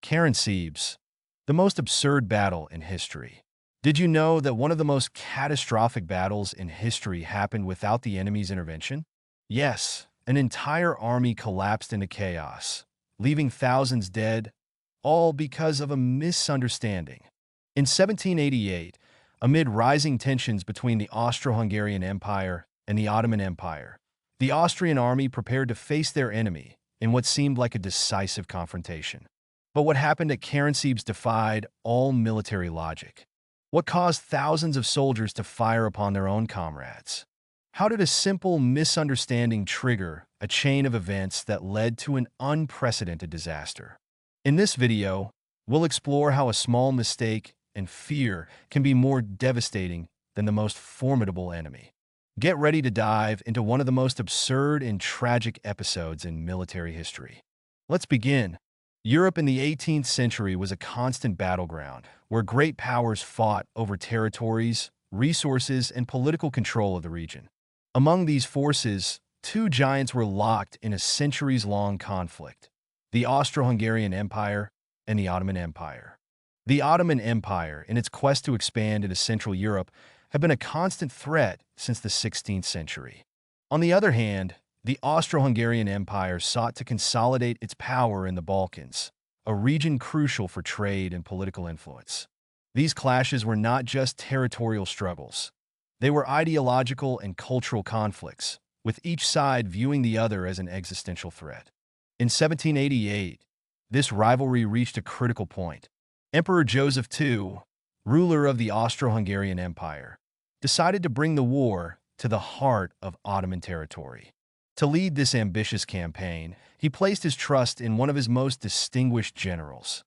Karansebes, the most absurd battle in history. Did you know that one of the most catastrophic battles in history happened without the enemy's intervention? Yes, an entire army collapsed into chaos, leaving thousands dead, all because of a misunderstanding. In 1788, amid rising tensions between the Austro-Hungarian Empire and the Ottoman Empire, the Austrian army prepared to face their enemy in what seemed like a decisive confrontation. But what happened at Karansebes defied all military logic. What caused thousands of soldiers to fire upon their own comrades? How did a simple misunderstanding trigger a chain of events that led to an unprecedented disaster? In this video, we'll explore how a small mistake and fear can be more devastating than the most formidable enemy. Get ready to dive into one of the most absurd and tragic episodes in military history. Let's begin. Europe in the 18th century was a constant battleground where great powers fought over territories, resources, and political control of the region. Among these forces, two giants were locked in a centuries-long conflict: the Austro-Hungarian Empire and the Ottoman Empire. The Ottoman Empire, in its quest to expand into Central Europe, had been a constant threat since the 16th century. On the other hand, the Austro-Hungarian Empire sought to consolidate its power in the Balkans, a region crucial for trade and political influence. These clashes were not just territorial struggles. They were ideological and cultural conflicts, with each side viewing the other as an existential threat. In 1788, this rivalry reached a critical point. Emperor Joseph II, ruler of the Austro-Hungarian Empire, decided to bring the war to the heart of Ottoman territory. To lead this ambitious campaign, he placed his trust in one of his most distinguished generals,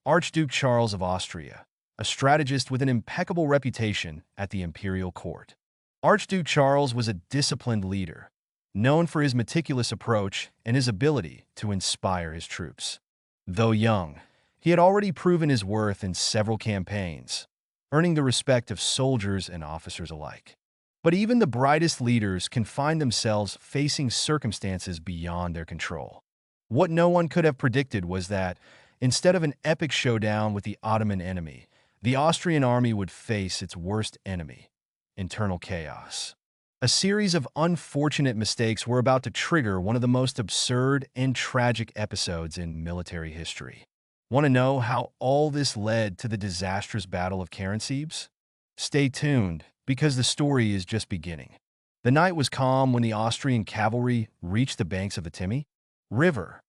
Archduke Charles of Austria, a strategist with an impeccable reputation at the imperial court. Archduke Charles was a disciplined leader, known for his meticulous approach and his ability to inspire his troops. Though young, he had already proven his worth in several campaigns, earning the respect of soldiers and officers alike. But even the brightest leaders can find themselves facing circumstances beyond their control. What no one could have predicted was that, instead of an epic showdown with the Ottoman enemy, the Austrian army would face its worst enemy: internal chaos. A series of unfortunate mistakes were about to trigger one of the most absurd and tragic episodes in military history. Want to know how all this led to the disastrous Battle of Karansebes? Stay tuned, because the story is just beginning. The night was calm when the Austrian cavalry reached the banks of the Timiș River.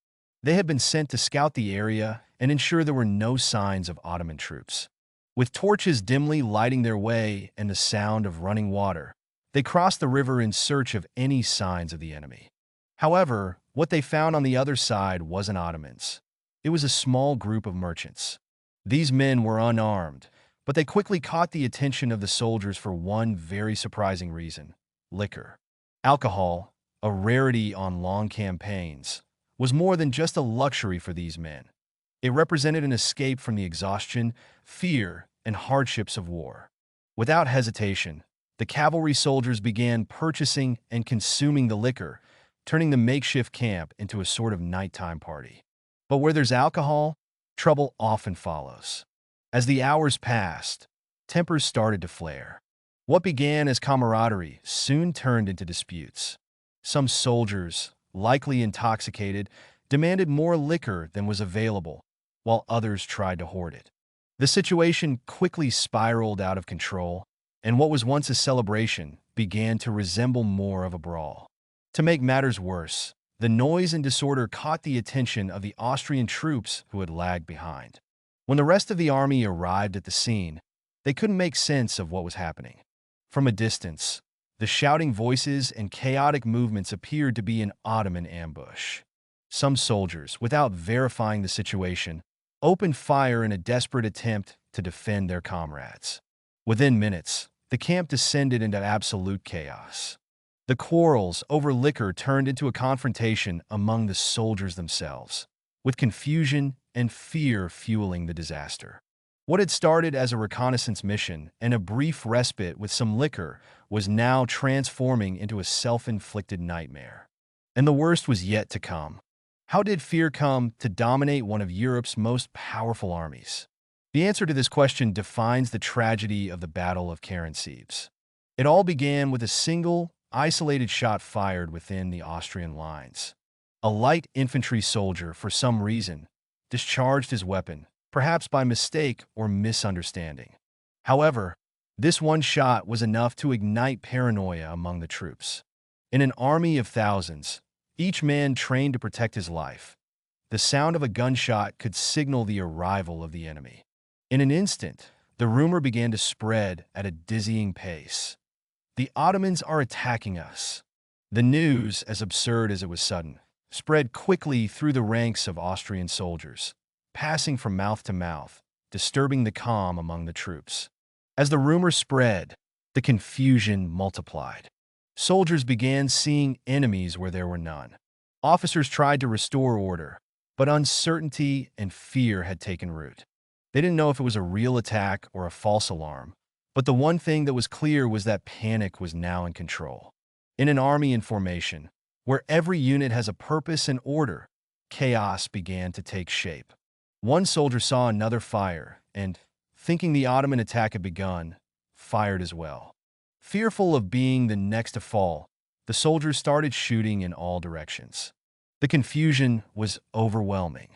They had been sent to scout the area and ensure there were no signs of Ottoman troops. With torches dimly lighting their way and the sound of running water, they crossed the river in search of any signs of the enemy. However, what they found on the other side wasn't Ottomans. It was a small group of merchants. These men were unarmed, but they quickly caught the attention of the soldiers for one very surprising reason: liquor. Alcohol, a rarity on long campaigns, was more than just a luxury for these men. It represented an escape from the exhaustion, fear, and hardships of war. Without hesitation, the cavalry soldiers began purchasing and consuming the liquor, turning the makeshift camp into a sort of nighttime party. But where there's alcohol, trouble often follows. As the hours passed, tempers started to flare. What began as camaraderie soon turned into disputes. Some soldiers, likely intoxicated, demanded more liquor than was available, while others tried to hoard it. The situation quickly spiraled out of control, and what was once a celebration began to resemble more of a brawl. To make matters worse, the noise and disorder caught the attention of the Austrian troops who had lagged behind. When the rest of the army arrived at the scene, they couldn't make sense of what was happening. From a distance, the shouting voices and chaotic movements appeared to be an Ottoman ambush. Some soldiers, without verifying the situation, opened fire in a desperate attempt to defend their comrades. Within minutes, the camp descended into absolute chaos. The quarrels over liquor turned into a confrontation among the soldiers themselves, with confusion and fear fueling the disaster. What had started as a reconnaissance mission and a brief respite with some liquor was now transforming into a self-inflicted nightmare. And the worst was yet to come. How did fear come to dominate one of Europe's most powerful armies? The answer to this question defines the tragedy of the Battle of Karansebes. It all began with a single, isolated shot fired within the Austrian lines. A light infantry soldier, for some reason, discharged his weapon, perhaps by mistake or misunderstanding. However, this one shot was enough to ignite paranoia among the troops. In an army of thousands, each man trained to protect his life, the sound of a gunshot could signal the arrival of the enemy. In an instant, the rumor began to spread at a dizzying pace. The Ottomans are attacking us. The news, as absurd as it was sudden, spread quickly through the ranks of Austrian soldiers, passing from mouth to mouth, disturbing the calm among the troops. As the rumor spread, the confusion multiplied. Soldiers began seeing enemies where there were none. Officers tried to restore order, but uncertainty and fear had taken root. They didn't know if it was a real attack or a false alarm, but the one thing that was clear was that panic was now in control. In an army in formation, where every unit has a purpose and order, chaos began to take shape. One soldier saw another fire and, thinking the Ottoman attack had begun, fired as well. Fearful of being the next to fall, the soldiers started shooting in all directions. The confusion was overwhelming.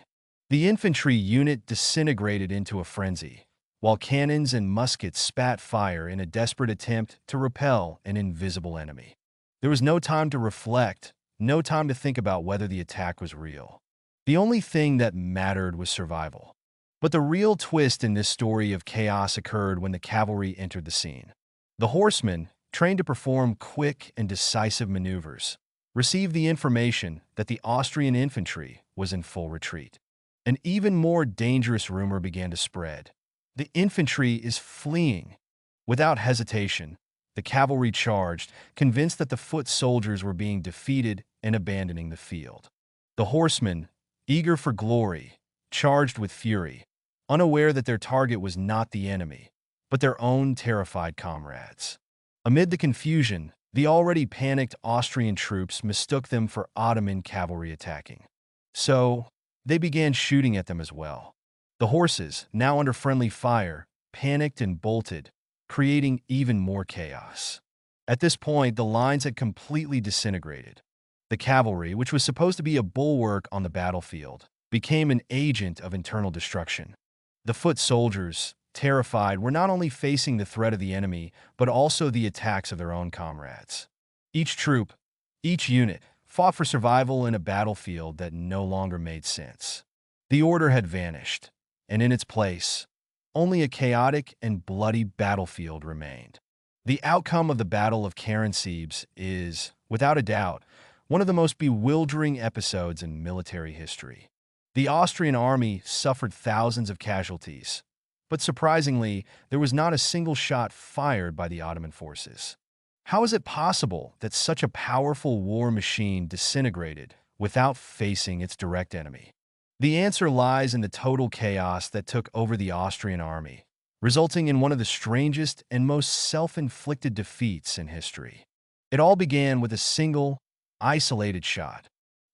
The infantry unit disintegrated into a frenzy, while cannons and muskets spat fire in a desperate attempt to repel an invisible enemy. There was no time to reflect, no time to think about whether the attack was real. The only thing that mattered was survival. But the real twist in this story of chaos occurred when the cavalry entered the scene. The horsemen, trained to perform quick and decisive maneuvers, received the information that the Austrian infantry was in full retreat. An even more dangerous rumor began to spread. The infantry is fleeing. Without hesitation, the cavalry charged, convinced that the foot soldiers were being defeated and abandoning the field. The horsemen, eager for glory, charged with fury, unaware that their target was not the enemy, but their own terrified comrades. Amid the confusion, the already panicked Austrian troops mistook them for Ottoman cavalry attacking. So, they began shooting at them as well. The horses, now under friendly fire, panicked and bolted, creating even more chaos. At this point, the lines had completely disintegrated. The cavalry, which was supposed to be a bulwark on the battlefield, became an agent of internal destruction. The foot soldiers, terrified, were not only facing the threat of the enemy, but also the attacks of their own comrades. Each troop, each unit, fought for survival in a battlefield that no longer made sense. The order had vanished, and in its place, only a chaotic and bloody battlefield remained. The outcome of the Battle of Karansebes is, without a doubt, one of the most bewildering episodes in military history. The Austrian army suffered thousands of casualties, but surprisingly, there was not a single shot fired by the Ottoman forces. How is it possible that such a powerful war machine disintegrated without facing its direct enemy? The answer lies in the total chaos that took over the Austrian army, resulting in one of the strangest and most self-inflicted defeats in history. It all began with a single, isolated shot.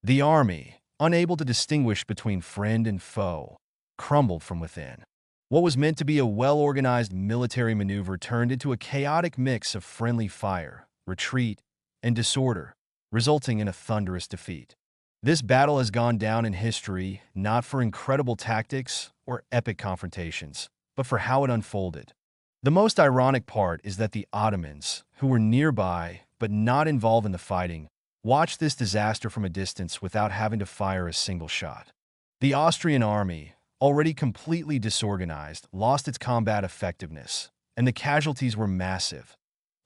The army, unable to distinguish between friend and foe, crumbled from within. What was meant to be a well-organized military maneuver turned into a chaotic mix of friendly fire, retreat, and disorder, resulting in a thunderous defeat. This battle has gone down in history not for incredible tactics or epic confrontations, but for how it unfolded. The most ironic part is that the Ottomans, who were nearby but not involved in the fighting, watched this disaster from a distance without having to fire a single shot. The Austrian army, already completely disorganized, lost its combat effectiveness, and the casualties were massive.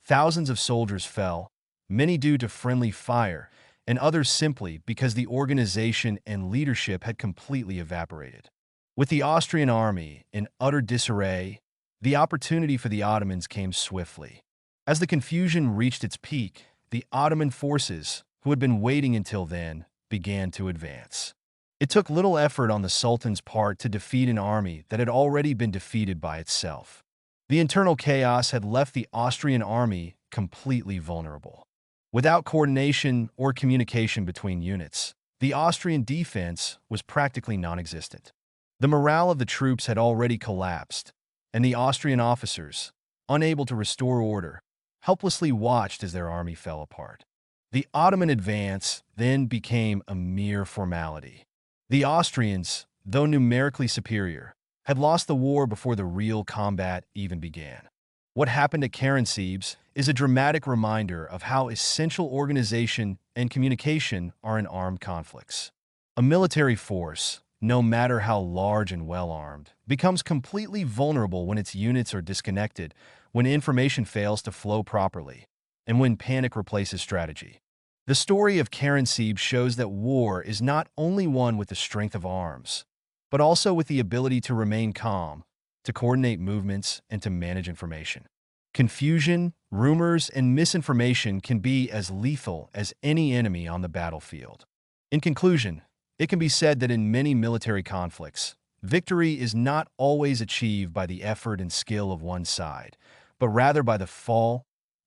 Thousands of soldiers fell, many due to friendly fire, and others simply because the organization and leadership had completely evaporated. With the Austrian army in utter disarray, the opportunity for the Ottomans came swiftly. As the confusion reached its peak, the Ottoman forces, who had been waiting until then, began to advance. It took little effort on the Sultan's part to defeat an army that had already been defeated by itself. The internal chaos had left the Austrian army completely vulnerable. Without coordination or communication between units, the Austrian defense was practically non-existent. The morale of the troops had already collapsed, and the Austrian officers, unable to restore order, helplessly watched as their army fell apart. The Ottoman advance then became a mere formality. The Austrians, though numerically superior, had lost the war before the real combat even began. What happened at Karansebes is a dramatic reminder of how essential organization and communication are in armed conflicts. A military force, no matter how large and well-armed, becomes completely vulnerable when its units are disconnected, when information fails to flow properly, and when panic replaces strategy. The story of Karansebes shows that war is not only won with the strength of arms, but also with the ability to remain calm, to coordinate movements, and to manage information. Confusion, rumors, and misinformation can be as lethal as any enemy on the battlefield. In conclusion, it can be said that in many military conflicts, victory is not always achieved by the effort and skill of one side, but rather by the fall,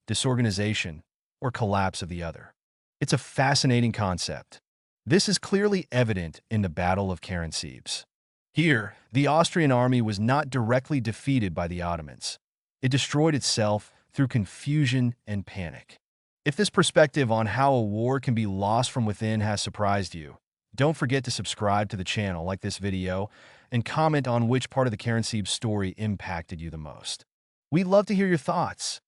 disorganization, or collapse of the other. It's a fascinating concept. This is clearly evident in the Battle of Karansebes. Here, the Austrian army was not directly defeated by the Ottomans. It destroyed itself through confusion and panic. If this perspective on how a war can be lost from within has surprised you, don't forget to subscribe to the channel, like this video, and comment on which part of the Karansebes story impacted you the most. We'd love to hear your thoughts.